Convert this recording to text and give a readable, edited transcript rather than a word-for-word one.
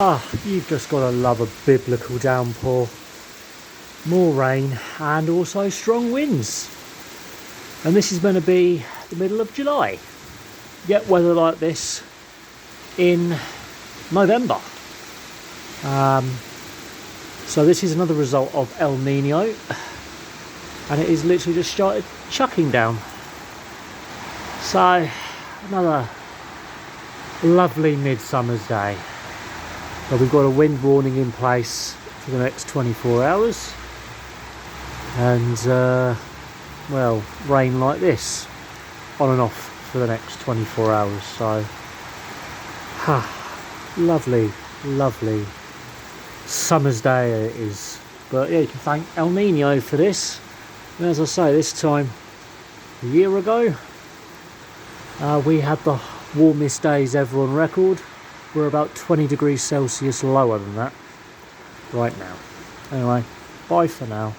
You've just got to love a biblical downpour. More rain and also strong winds. And this is going to be the middle of July. Get weather like this in November. So this is another result of El Nino. And it is literally just started chucking down. So another lovely midsummer's day. But we've got a wind warning in place for the next 24 hours. And, well, rain like this on and off for the next 24 hours. So, lovely, lovely summer's day it is. But yeah, you can thank El Nino for this. And as I say, this time a year ago, we had the warmest days ever on record. We're about 20 degrees Celsius lower than that right now. Anyway, bye for now.